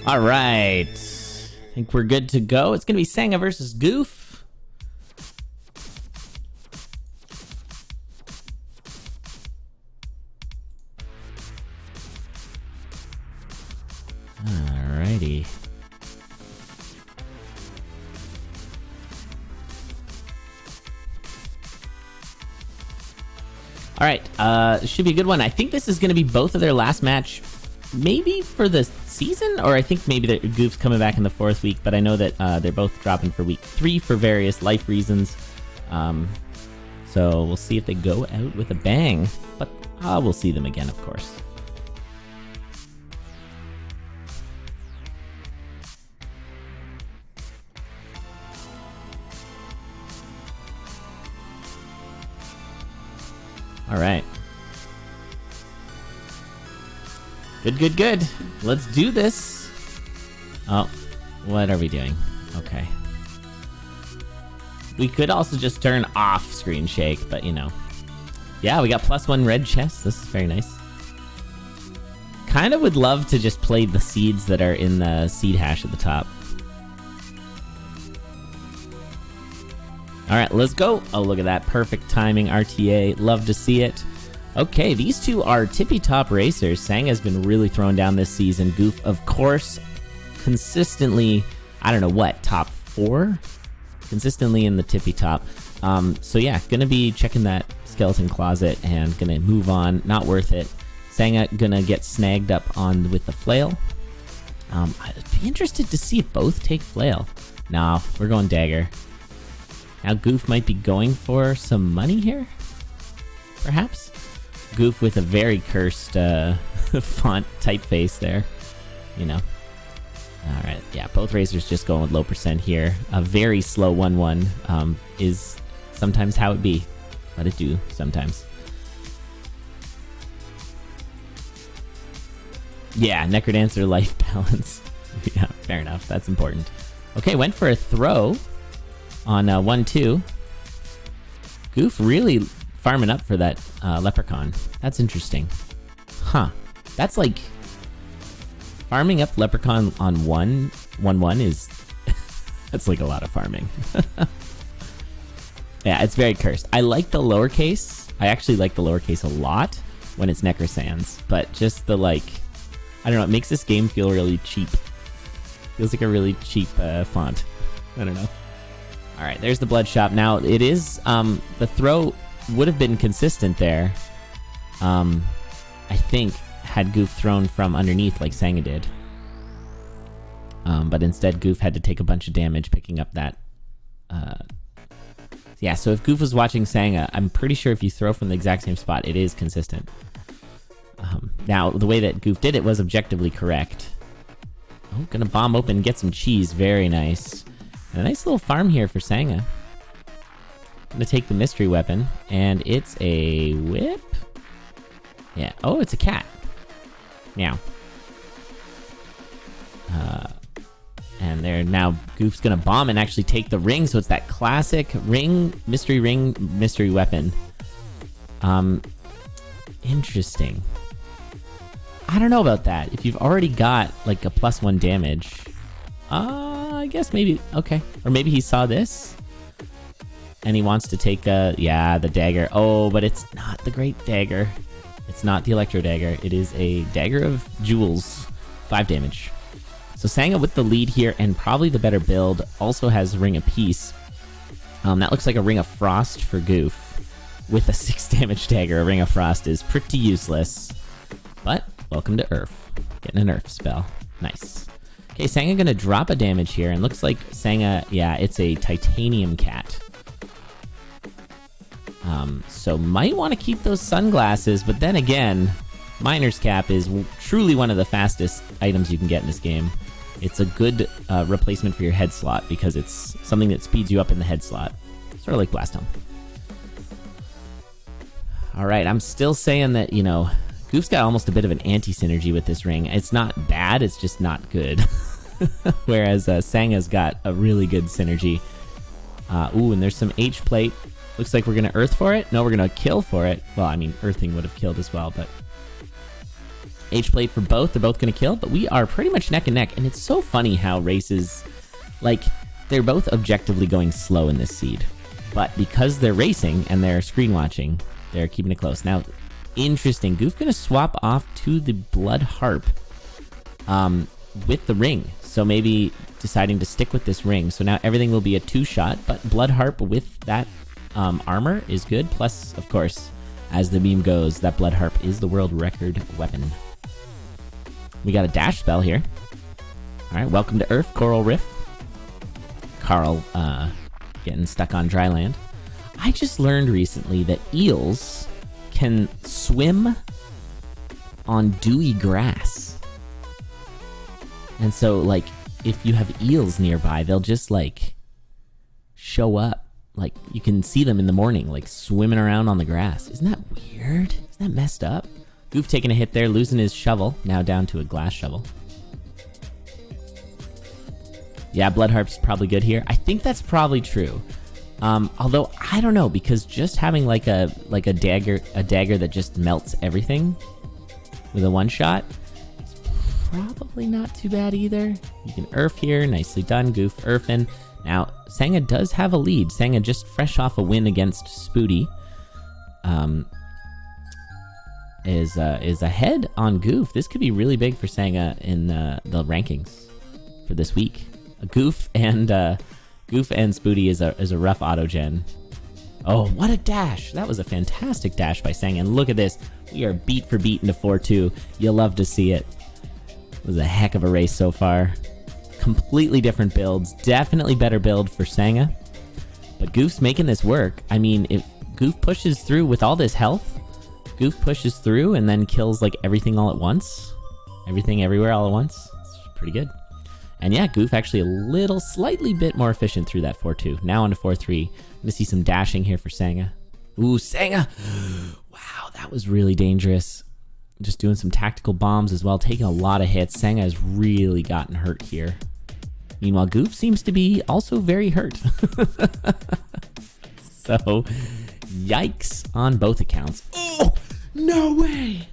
All right. I think we're good to go. It's going to be Sanga versus Goof. Alrighty. All right, should be a good one. I think this is going to be both of their last match, maybe for the season, or I think maybe Goof's coming back in the 4th week, but I know that they're both dropping for week 3 for various life reasons. So we'll see if they go out with a bang, but we'll see them again, of course. All right. Good. Let's do this. Oh, what are we doing? Okay. We could also just turn off screen shake, but you know. Yeah, we got +1 red chest. This is very nice. Kind of would love to just play the seeds that are in the seed hash at the top. All right, let's go. Oh, look at that. Perfect timing, RTA. Love to see it. Okay, these two are tippy-top racers. Sang has been really thrown down this season. Goof, of course, consistently, I don't know what, top 4? Consistently in the tippy-top. So yeah, gonna be checking that skeleton closet and gonna move on. Not worth it. Sanga gonna get snagged up on with the flail. I'd be interested to see if both take flail. Nah, we're going dagger. Now Goof might be going for some money here, perhaps? Goof with a very cursed font typeface there, you know. All right, yeah, both racers just going with low percent here. A very slow 1-1 is sometimes how it be. Let it do sometimes. Yeah, Necrodancer life balance. Yeah, fair enough, that's important. Okay, went for a throw on 1-2. Goof really farming up for that leprechaun. That's interesting. Huh. That's like farming up leprechaun on 1-1 is that's like a lot of farming. Yeah, it's very cursed. I like the lowercase. I actually like the lowercase a lot when it's Necrosands, but just the like, I don't know, it makes this game feel really cheap. Feels like a really cheap font. I don't know. All right, there's the blood shop. Now it is the throw would have been consistent there. I think had Goof thrown from underneath like Sanga did, but instead Goof had to take a bunch of damage picking up that. Yeah, so if Goof was watching Sanga, I'm pretty sure if you throw from the exact same spot, it is consistent. Now the way that Goof did it was objectively correct. Oh, gonna bomb open, get some cheese. Very nice. And a nice little farm here for Sanga. I'm gonna take the mystery weapon, and it's a whip? Yeah, oh, it's a cat. Meow. And there, now Goof's gonna bomb and actually take the ring, so it's that classic ring, mystery weapon. Interesting. I don't know about that. If you've already got, like, a +1 damage... I guess maybe, okay. Or maybe he saw this, and he wants to take, yeah, the dagger. Oh, but it's not the great dagger. It's not the electro dagger. It is a dagger of jewels. 5 damage. So Sanga with the lead here, and probably the better build, also has Ring of Peace. That looks like a Ring of Frost for Goof. With a 6 damage dagger, a Ring of Frost is pretty useless. But, welcome to Earth. Getting an Earth spell. Nice. Okay, Sanga gonna drop a damage here, and looks like Sanga, yeah, it's a titanium cat. So might want to keep those sunglasses, but then again, Miner's Cap is truly one of the fastest items you can get in this game. It's a good replacement for your head slot, because it's something that speeds you up in the head slot. Sort of like Blast Helm. Alright, I'm still saying that, you know, Goof's got almost a bit of an anti-synergy with this ring. It's not bad, it's just not good. Whereas Sanga's got a really good synergy. Ooh, and there's some H-plate. Looks like we're going to earth for it. No, we're going to kill for it. Well, I mean, earthing would have killed as well, but... H-plate for both. They're both going to kill, but we are pretty much neck and neck. And it's so funny how races, like, they're both objectively going slow in this seed. But because they're racing and they're screen watching, they're keeping it close. Now, interesting. Goof going to swap off to the Blood Harp with the ring. So maybe deciding to stick with this ring. So now everything will be a 2-shot, but Blood Harp with that armor is good. Plus, of course, as the meme goes, that Blood Harp is the world record weapon. We got a dash spell here. All right, welcome to Earth, Coral Riff. Carl getting stuck on dry land. I just learned recently that eels can swim on dewy grass. And so, like, if you have eels nearby, they'll just, like, show up. Like, you can see them in the morning, like, swimming around on the grass. Isn't that weird? Isn't that messed up? Goof taking a hit there, losing his shovel. Now down to a glass shovel. Yeah, Blood Harp's probably good here. I think that's probably true. Although, I don't know, because just having, like a dagger that just melts everything with a 1-shot... probably not too bad either. You can Earth here. Nicely done, Goof Earthin. Now, Sanga does have a lead. Sanga just fresh off a win against Spoody. Is ahead on Goof. This could be really big for Sanga in the rankings for this week. Goof and Spoody is a rough auto gen. Oh, what a dash! That was a fantastic dash by Sanga. And look at this. We are beat for beat into 4-2. You'll love to see it. It was a heck of a race so far. Completely different builds. Definitely better build for Sanga. But Goof's making this work. I mean, if Goof pushes through with all this health, Goof pushes through and then kills like everything all at once. Everything everywhere all at once. It's pretty good. And yeah, Goof actually slightly bit more efficient through that 4-2. Now on to 4-3. I'm gonna see some dashing here for Sanga. Ooh, Sanga! Wow, that was really dangerous. Just doing some tactical bombs as well, taking a lot of hits. Sanga has really gotten hurt here. Meanwhile, Goof seems to be also very hurt. So, yikes on both accounts. Oh, no way!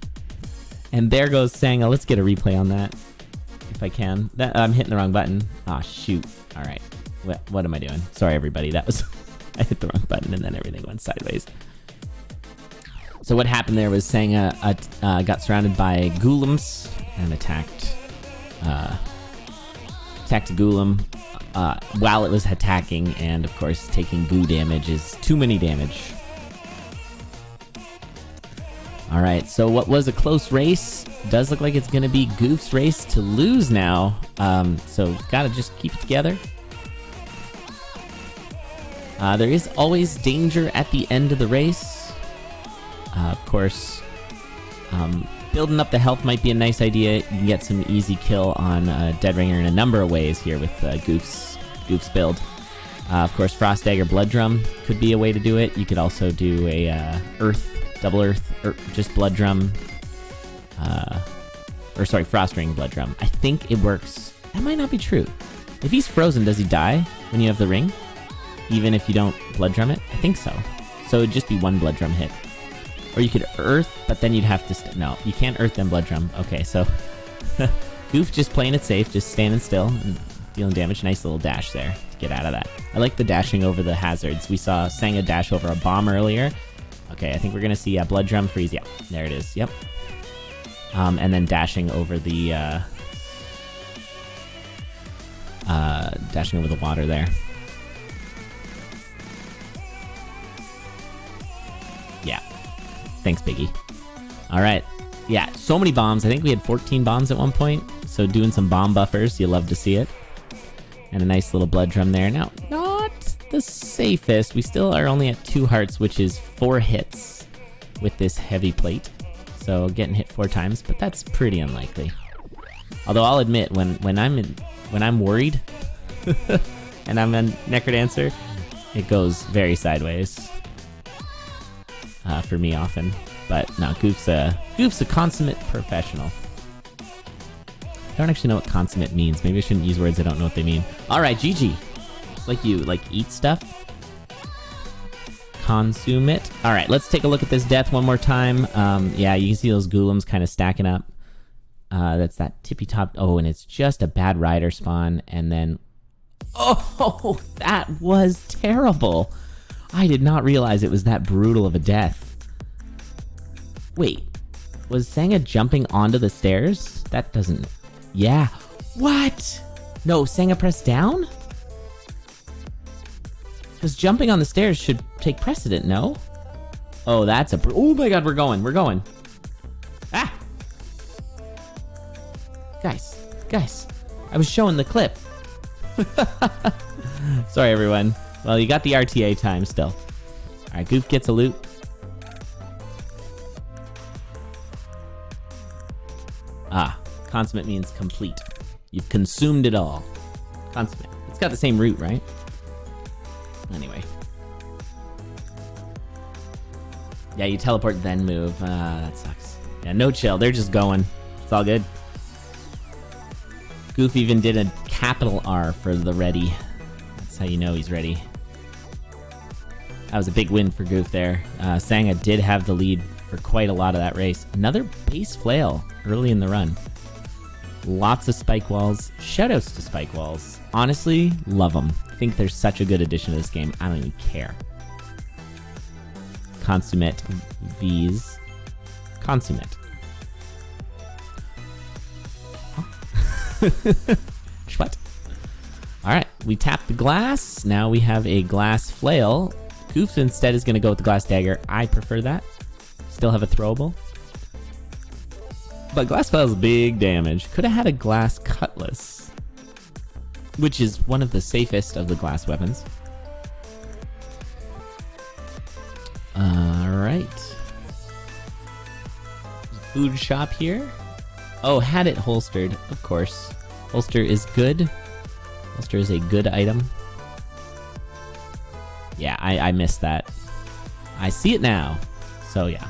And there goes Sanga. Let's get a replay on that, if I can. I'm hitting the wrong button. Ah, shoot. All right. What am I doing? Sorry, everybody. That was... I hit the wrong button and then everything went sideways. So what happened there was Sanga got surrounded by Golems and attacked a Golem while it was attacking, and of course taking goo damage is too many damage. Alright, so what was a close race does look like it's going to be Goof's race to lose now, so gotta just keep it together. There is always danger at the end of the race. Of course, building up the health might be a nice idea. You can get some easy kill on Dead Ringer in a number of ways here with Goof's build. Of course, Frost Dagger Blood Drum could be a way to do it. You could also do a double earth, or just Blood Drum, Frost Ring Blood Drum. I think it works. That might not be true. If he's frozen, does he die when you have the ring? Even if you don't Blood Drum it? I think so. So it'd just be one Blood Drum hit. Or you could Earth, but then you'd have to... No, you can't Earth then Blood Drum. Okay, so... Goof just playing it safe, just standing still and dealing damage. Nice little dash there to get out of that. I like the dashing over the hazards. We saw Sanga dash over a bomb earlier. Okay, I think we're going to see Blood Drum freeze. Yeah, there it is. Yep. And then dashing over the... dashing over the water there. Yeah. Thanks, Biggie. All right. Yeah, so many bombs. I think we had 14 bombs at one point. So doing some bomb buffers. You love to see it. And a nice little Blood Drum there. Now, not the safest. We still are only at 2 hearts, which is 4 hits with this heavy plate. So getting hit 4 times, but that's pretty unlikely. Although I'll admit, when I'm worried and I'm a Necrodancer, it goes very sideways for me often. But no, Goof's a consummate professional. I don't actually know what consummate means. Maybe I shouldn't use words I don't know what they mean. All right, GG. It's like you eat stuff. Consume it. All right, let's take a look at this death one more time. Yeah, you can see those golems kind of stacking up. That's that tippy top. Oh, and it's just a bad rider spawn. And then, oh, that was terrible. I did not realize it was that brutal of a death. Wait, was Sanga jumping onto the stairs? That doesn't, yeah. What? No, Sanga pressed down? Because jumping on the stairs should take precedent, no? Oh, that's a, oh my god, we're going. Ah! Guys, I was showing the clip. Sorry, everyone. Well, you got the RTA time still. All right, Goof gets a loot. Ah, consummate means complete. You've consumed it all. Consummate. It's got the same root, right? Anyway. Yeah, you teleport then move. That sucks. Yeah, no chill. They're just going. It's all good. Goof even did a capital R for the ready. That's how you know he's ready. That was a big win for Goof there. Sanga did have the lead for quite a lot of that race. Another base flail early in the run. Lots of spike walls. Shoutouts to spike walls. Honestly, love them. I think they're such a good addition to this game. I don't even care. Consummate V's. Consummate. What? Alright, we tapped the glass. Now we have a glass flail. Goof instead is going to go with the glass dagger. I prefer that. Still have a throwable. But glass flail is big damage. Could have had a glass cutlass, which is one of the safest of the glass weapons. Alright. Food shop here. Oh, had it holstered, of course. Holster is good. Holster is a good item. Yeah, I missed that. I see it now. So yeah.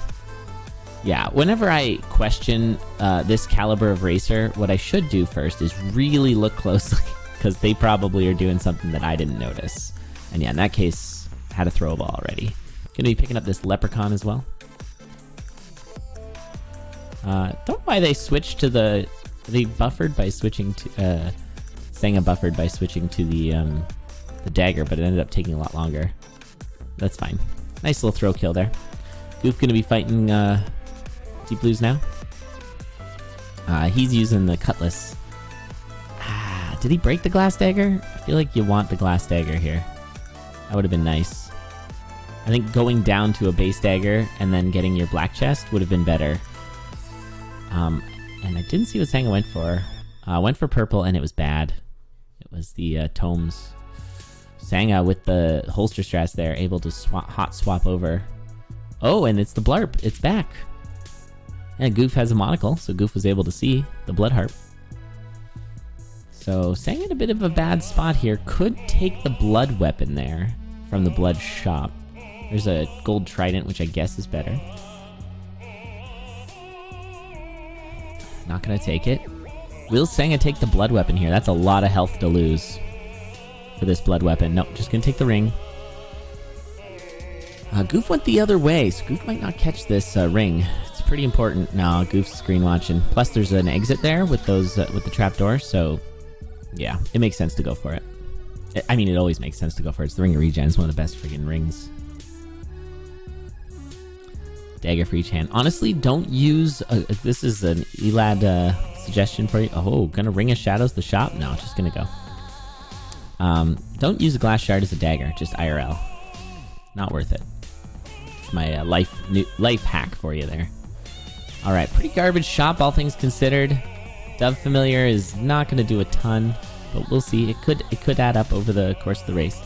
Yeah, whenever I question this caliber of racer, what I should do first is really look closely, because they probably are doing something that I didn't notice. And yeah, in that case, had a throwable already. Gonna be picking up this leprechaun as well. Don't know why they switched to the... They buffered by switching to... Sanga buffered by switching to the dagger, but it ended up taking a lot longer. That's fine. Nice little throw kill there. Goof gonna be fighting Deep Blues now. He's using the cutlass. Did he break the glass dagger? I feel like you want the glass dagger here. That would have been nice. I think going down to a base dagger and then getting your black chest would have been better. And I didn't see what Sanga went for. Went for purple and it was bad. It was the tomes. Sanga with the holster strats there, able to hot swap over. Oh, and it's the blarp. It's back. And Goof has a monocle, so Goof was able to see the blood harp. So Sanga in a bit of a bad spot here. Could take the blood weapon there from the blood shop. There's a gold trident, which I guess is better. Not gonna take it. Will Sanga take the blood weapon here? That's a lot of health to lose for this blood weapon. Nope, just gonna take the ring. Goof went the other way, so Goof might not catch this ring. It's pretty important. No, Goof's screen watching. Plus, there's an exit there with those with the trapdoor, so yeah, it makes sense to go for it. I mean, it always makes sense to go for it. It's the Ring of Regen. It's one of the best friggin' rings. Dagger for each hand. Honestly, don't use... this is an Elad suggestion for you. Oh, gonna Ring of Shadows the shop? No, just gonna go. Don't use a glass shard as a dagger. Just IRL. Not worth it. It's my life hack for you there. Alright, pretty garbage shop, all things considered. Dove Familiar is not gonna do a ton, but we'll see. It could add up over the course of the race.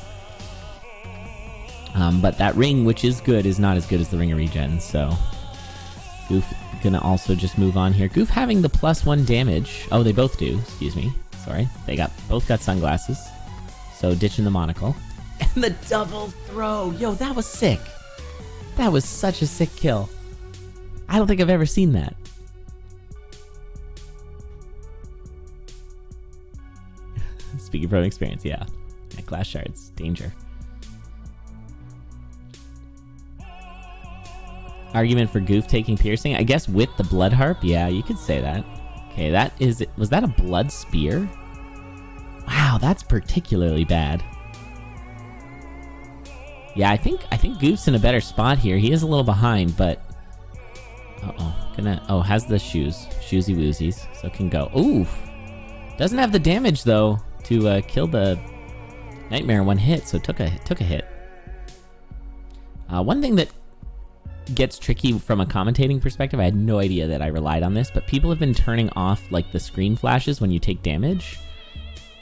But that ring, which is good, is not as good as the Ring of Regen, so... Goof gonna also just move on here. Goof having the +1 damage. Oh, they both do. Excuse me. Sorry. They both got sunglasses. So ditching the monocle. And the double throw! Yo, that was sick! That was such a sick kill. I don't think I've ever seen that. Speaking from experience, yeah. Glass shards. Danger. Argument for Goof taking piercing? I guess with the blood harp? Yeah, you could say that. Okay, that is... Was that a blood spear? Wow, that's particularly bad. Yeah, I think Goof's in a better spot here. He is a little behind, but... Uh-oh. Has the shoes. Shoesy woozies. So can go. Ooh! Doesn't have the damage, though, to kill the Nightmare in one hit, so took a hit. One thing that gets tricky from a commentating perspective, I had no idea that I relied on this, but people have been turning off, like, the screen flashes when you take damage.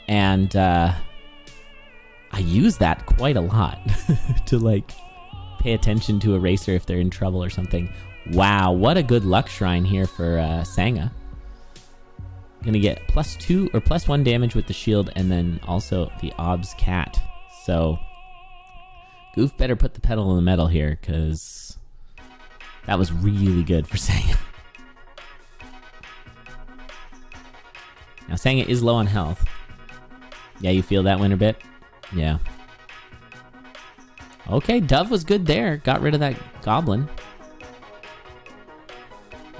And, I use that quite a lot to, like, pay attention to a racer if they're in trouble or something. Wow, what a good luck shrine here for Sanga. Gonna get +2 or +1 damage with the shield, and then also the Ob's Cat. So, Goof better put the pedal to the metal here, because that was really good for Sanga. Now, Sanga is low on health. Yeah, you feel that winter bit? Yeah. Okay, Dove was good there. Got rid of that goblin.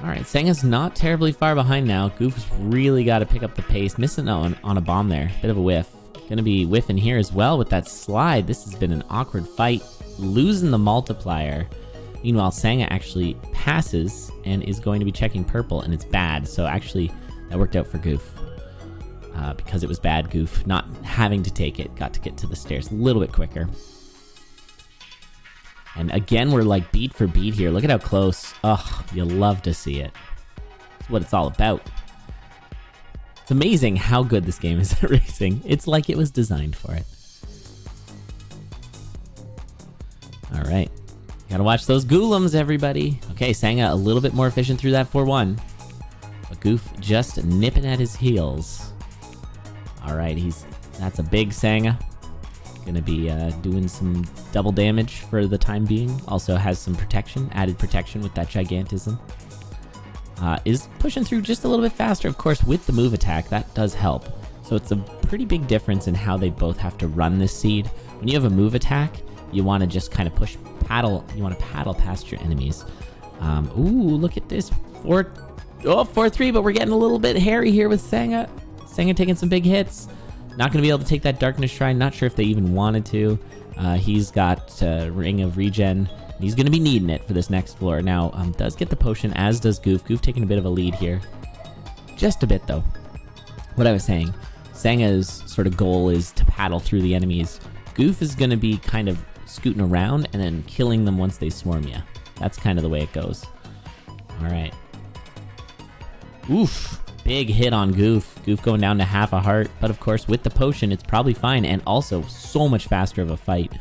Alright, Sanga's not terribly far behind now. Goof's really got to pick up the pace. Missing on a bomb there. Bit of a whiff. Gonna be whiffing here as well with that slide. This has been an awkward fight. Losing the multiplier. Meanwhile, Sanga actually passes and is going to be checking purple, and it's bad. So actually, that worked out for Goof. Because it was bad, Goof not having to take it. Got to get to the stairs a little bit quicker. And again, we're like beat for beat here. Look at how close. Ugh, you'll love to see it. That's what it's all about. It's amazing how good this game is at racing. It's like it was designed for it. Alright. Gotta watch those golems, everybody. Okay, Sanga a little bit more efficient through that 4-1. But Goof just nipping at his heels. Alright, that's a big Sanga. Gonna be doing some double damage for the time being. Also has some protection, added protection with that gigantism. Is pushing through just a little bit faster, of course, with the move attack. That does help. So it's a pretty big difference in how they both have to run this seed. When you have a move attack, you want to just kind of paddle. You want to paddle past your enemies. Ooh, look at this. 4-3, but we're getting a little bit hairy here with Sanga. Sanga taking some big hits. Not going to be able to take that Darkness Shrine. Not sure if they even wanted to. He's got Ring of Regen. He's going to be needing it for this next floor. Now, does get the potion, as does Goof. Goof taking a bit of a lead here. Just a bit, though. What I was saying, Sanga's sort of goal is to paddle through the enemies. Goof is going to be kind of scooting around and then killing them once they swarm you. That's kind of the way it goes. All right. Oof. Big hit on Goof. Goof going down to half a heart. But of course, with the potion, it's probably fine. And also, so much faster of a fight.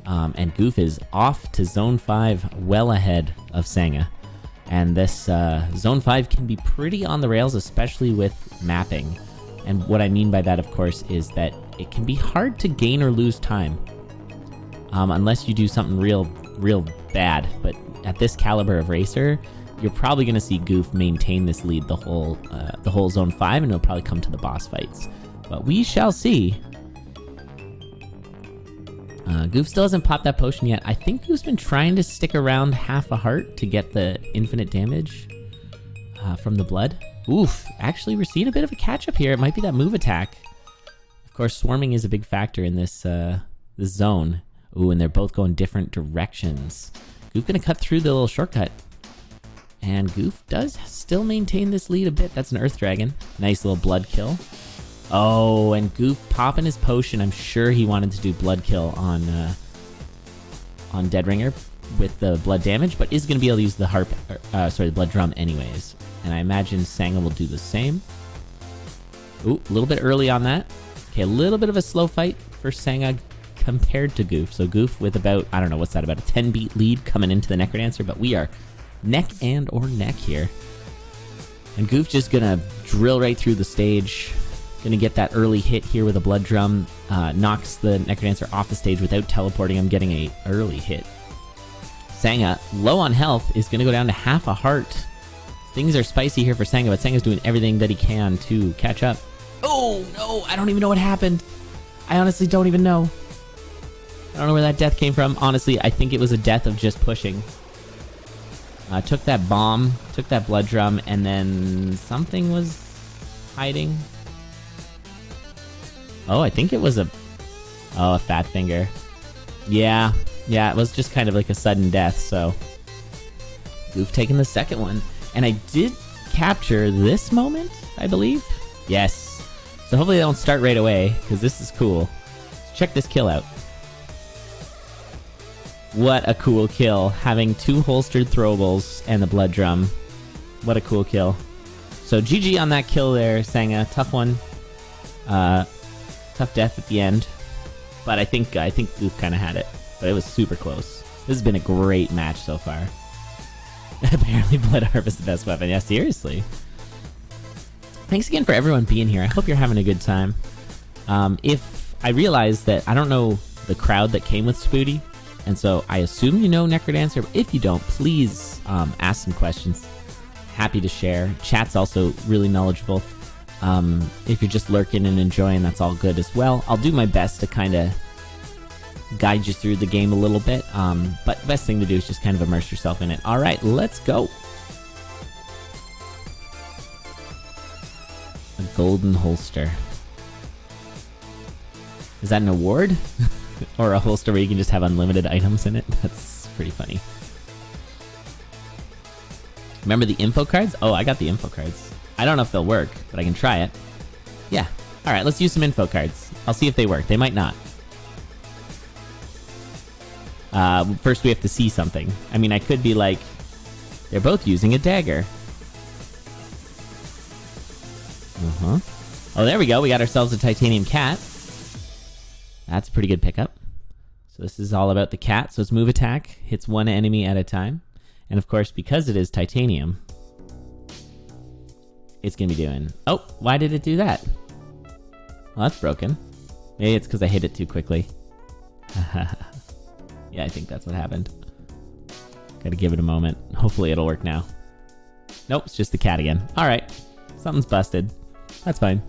And Goof is off to Zone 5, well ahead of Sanga. And this Zone 5 can be pretty on the rails, especially with mapping. And what I mean by that, of course, is that it can be hard to gain or lose time. Unless you do something real bad. But at this caliber of racer, you're probably going to see Goof maintain this lead the whole Zone 5, and it'll probably come to the boss fights. But we shall see. Goof still hasn't popped that potion yet. I think Goof's been trying to stick around half a heart to get the infinite damage from the blood. Oof, actually we're seeing a bit of a catch-up here. It might be that move attack. Of course, swarming is a big factor in this zone. Ooh, and they're both going different directions. Goof gonna cut through the little shortcut. And Goof does still maintain this lead a bit. That's an Earth Dragon. Nice little blood kill. Oh, and Goof popping his potion. I'm sure he wanted to do blood kill on Dead Ringer with the blood damage, but is going to be able to use the the blood drum anyways. And I imagine Sanga will do the same. Ooh, a little bit early on that. Okay, a little bit of a slow fight for Sanga compared to Goof. So Goof with about, I don't know, what's that, about a 10-beat lead coming into the Necrodancer, but we are neck and or neck here. And Goof just gonna drill right through the stage. Gonna get that early hit here with a blood drum. Knocks the Necrodancer off the stage without teleporting him, getting a early hit. Sanga, low on health, is gonna go down to half a heart. Things are spicy here for Sanga, but Sanga's doing everything that he can to catch up. Oh, no, I don't even know what happened. I honestly don't even know. I don't know where that death came from. Honestly, I think it was a death of just pushing. Took that bomb, took that blood drum, and then something was hiding. Oh, I think it was a fat finger. Yeah, it was just kind of like a sudden death, so Goof taking the second one. And I did capture this moment, I believe. Yes. So hopefully they don't start right away, because this is cool. Check this kill out. What a cool kill, having 2 holstered throwables and the blood drum. What a cool kill. So GG on that kill there, Sanga. Tough one. Tough death at the end. But I think Goof kind of had it. But it was super close. This has been a great match so far. Apparently Blood Harp is the best weapon. Yeah, seriously. Thanks again for everyone being here. I hope you're having a good time. If I realize that I don't know the crowd that came with Spooty, and so I assume you know Necrodancer, but if you don't, please ask some questions. Happy to share. Chat's also really knowledgeable. If you're just lurking and enjoying, that's all good as well. I'll do my best to kind of guide you through the game a little bit, but the best thing to do is just kind of immerse yourself in it. All right, let's go. A golden holster. Is that an award? Or a holster where you can just have unlimited items in it? That's pretty funny. Remember the info cards? Oh, I got the info cards. I don't know if they'll work, but I can try it. Yeah. All right, let's use some info cards. I'll see if they work. They might not. First we have to see something. I mean, I could be like, they're both using a dagger. Oh, there we go. We got ourselves a titanium cat. That's a pretty good pickup. So this is all about the cat. So its move attack hits one enemy at a time. And of course, because it is titanium, it's going to be doing... Oh, why did it do that? Well, that's broken. Maybe it's because I hit it too quickly. Yeah, I think that's what happened. Gotta give it a moment. Hopefully it'll work now. Nope, it's just the cat again. Alright. Something's busted. That's fine.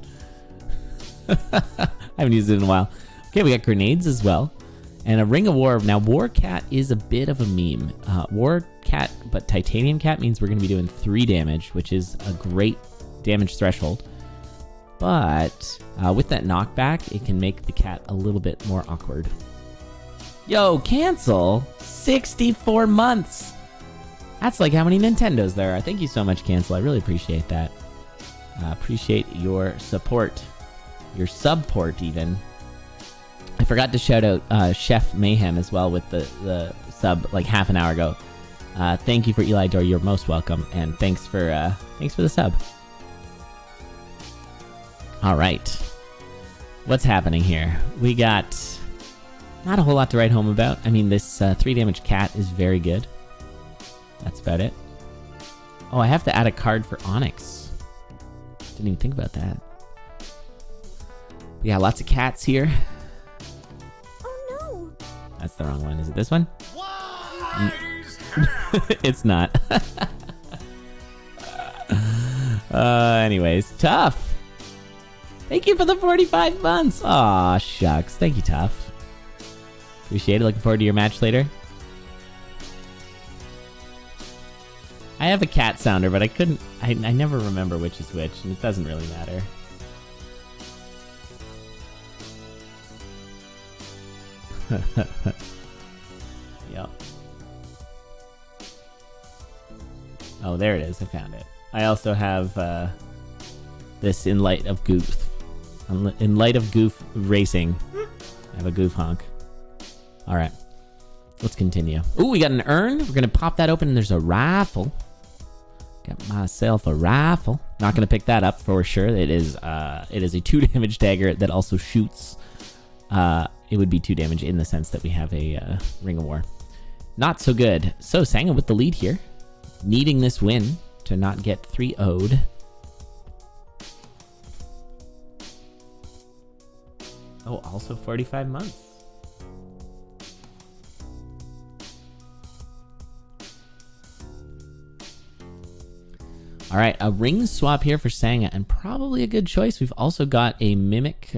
I haven't used it in a while. Okay, we got grenades as well. And a Ring of War. Now, War Cat is a bit of a meme. War Cat, but Titanium Cat means we're going to be doing 3 damage, which is a great damage threshold. But with that knockback, it can make the cat a little bit more awkward. Yo, cancel? 64 months! That's like how many Nintendos there are. Thank you so much, Cancel. I really appreciate that. Appreciate your support. Your support, even. I forgot to shout out Chef Mayhem as well with the sub like half an hour ago. Thank you for Eli Door. You're most welcome, and thanks for the sub. All right, what's happening here? We got not a whole lot to write home about. I mean, this 3 damage cat is very good. That's about it. Oh, I have to add a card for Onyx. Didn't even think about that. We got lots of cats here. Oh no! That's the wrong one. Is it this one? It's not. Anyways, Tough. Thank you for the 45 months. Aw, shucks. Thank you, Tough. Appreciate it. Looking forward to your match later. I have a cat sounder, but I couldn't... I never remember which is which, and it doesn't really matter. Yep. Oh, there it is. I found it. I also have this In Light of Goof. In Light of Goof Racing. I have a Goof honk. All right. Let's continue. Ooh, we got an urn. We're going to pop that open, and there's a rifle. Got myself a rifle. Not going to pick that up for sure. It is a 2 damage dagger that also shoots. It would be 2 damage in the sense that we have a Ring of War. Not so good. So Sanga with the lead here. Needing this win to not get 3-0'd. Oh, also 45 months. All right, a ring swap here for Sanga, and probably a good choice. We've also got a Mimic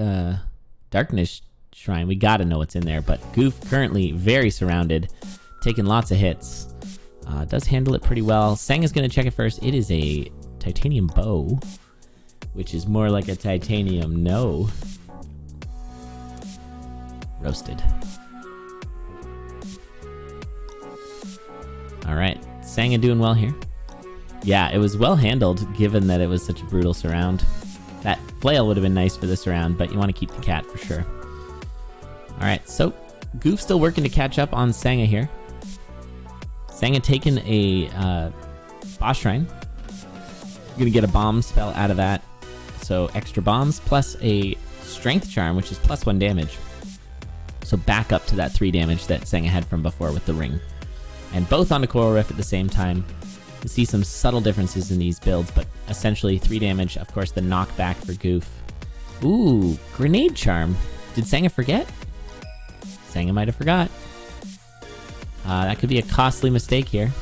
Darkness Shrine. We gotta know what's in there, but Goof currently very surrounded, taking lots of hits. Does handle it pretty well. Sanga's going to check it first. It is a titanium bow, which is more like a titanium no. Roasted. Alright, Sanga doing well here. Yeah, it was well handled, given that it was such a brutal surround. That flail would have been nice for this round, but you want to keep the cat for sure. Alright, so Goof still working to catch up on Sanga here. Sanga taking a boss shrine. Gonna get a bomb spell out of that. So extra bombs plus a strength charm, which is +1 damage. So back up to that 3 damage that Sanga had from before with the ring. And both on the Coral Rift at the same time. You see some subtle differences in these builds, but essentially 3 damage. Of course, the knockback for Goof. Ooh, grenade charm. Did Sanga forget? Sanga might have forgot. That could be a costly mistake here.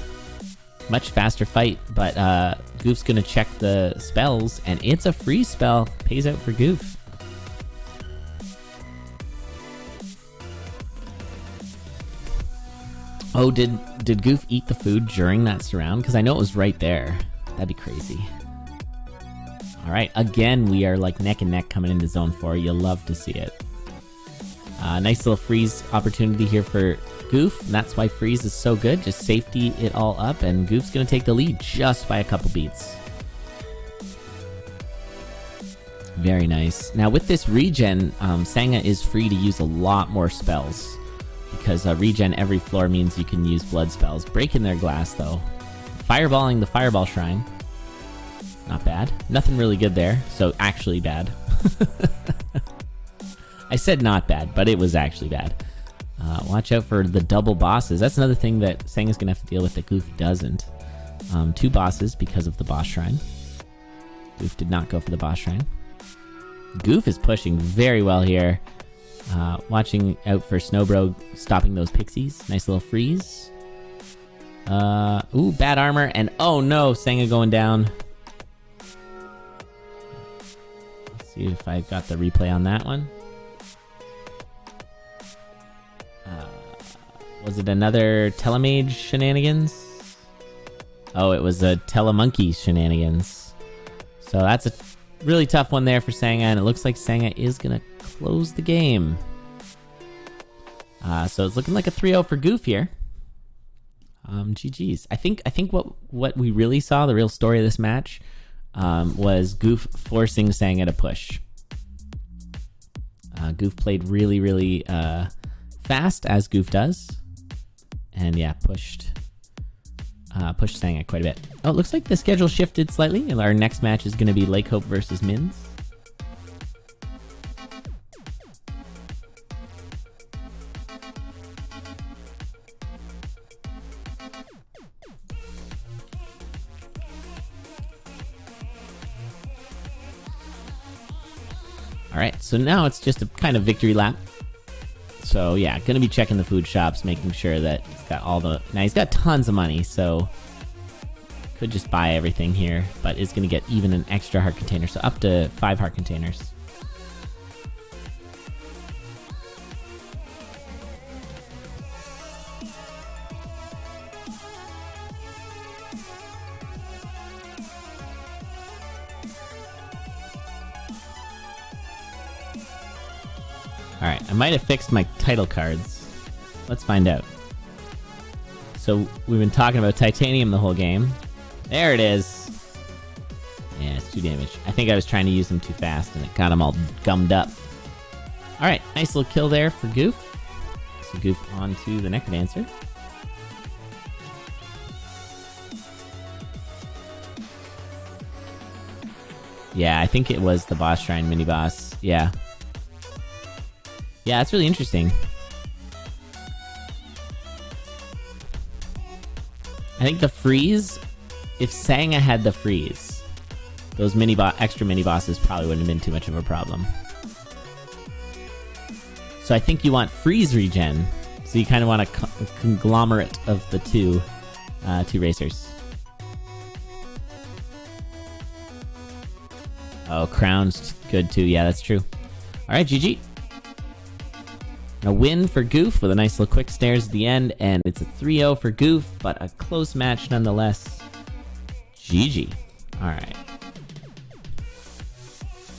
Much faster fight, but Goof's gonna check the spells, and it's a freeze spell. Pays out for Goof. Oh, did Goof eat the food during that surround? Because I know it was right there. That'd be crazy. Alright, again, we are like neck and neck coming into Zone 4. You'll love to see it. Nice little freeze opportunity here for Goof, and that's why freeze is so good. Just safety it all up, and Goof's gonna take the lead just by a couple beats. Very nice. Now with this regen, Sanga is free to use a lot more spells, because regen every floor means you can use blood spells. Breaking their glass though. Fireballing the fireball shrine. Not bad. Nothing really good there, so actually bad. I said not bad, but it was actually bad. Watch out for the double bosses. That's another thing that Sanga's gonna have to deal with that Goof doesn't. 2 bosses because of the boss shrine. Goof did not go for the boss shrine. Goof is pushing very well here. Watching out for Snowbro stopping those pixies. Nice little freeze. Ooh, bad armor, and oh no, Sanga going down. Let's see if I got the replay on that one. Was it another Telemage shenanigans? Oh, it was a Telemonkey shenanigans. So that's a really tough one there for Sanga, and it looks like Sanga is gonna close the game. So it's looking like a 3-0 for Goof here. GG's. I think what we really saw, the real story of this match, was Goof forcing Sanga to push. Goof played really fast, as Goof does. And yeah, pushed Sanga quite a bit. Oh, it looks like the schedule shifted slightly. Our next match is going to be Lake Hope versus Mins. Alright, so now it's just a kind of victory lap. So yeah, gonna be checking the food shops, making sure that he's got all the... Now he's got tons of money, so could just buy everything here, but is gonna get even an extra heart container, so up to 5 heart containers. Alright, I might have fixed my title cards. Let's find out. So, we've been talking about titanium the whole game. There it is! Yeah, it's 2 damage. I think I was trying to use them too fast and it got them all gummed up. Alright, nice little kill there for Goof. So Goof on to the Necrodancer. Yeah, I think it was the boss shrine mini-boss. Yeah. Yeah, that's really interesting. I think the freeze, if Sanga had the freeze, those extra mini-bosses probably wouldn't have been too much of a problem. So I think you want freeze regen. So you kind of want a conglomerate of the two racers. Oh, Crown's good too. Yeah, that's true. All right, GG. A win for Goof with a nice little quick stairs at the end, and it's a 3-0 for Goof, but a close match nonetheless. GG. All right.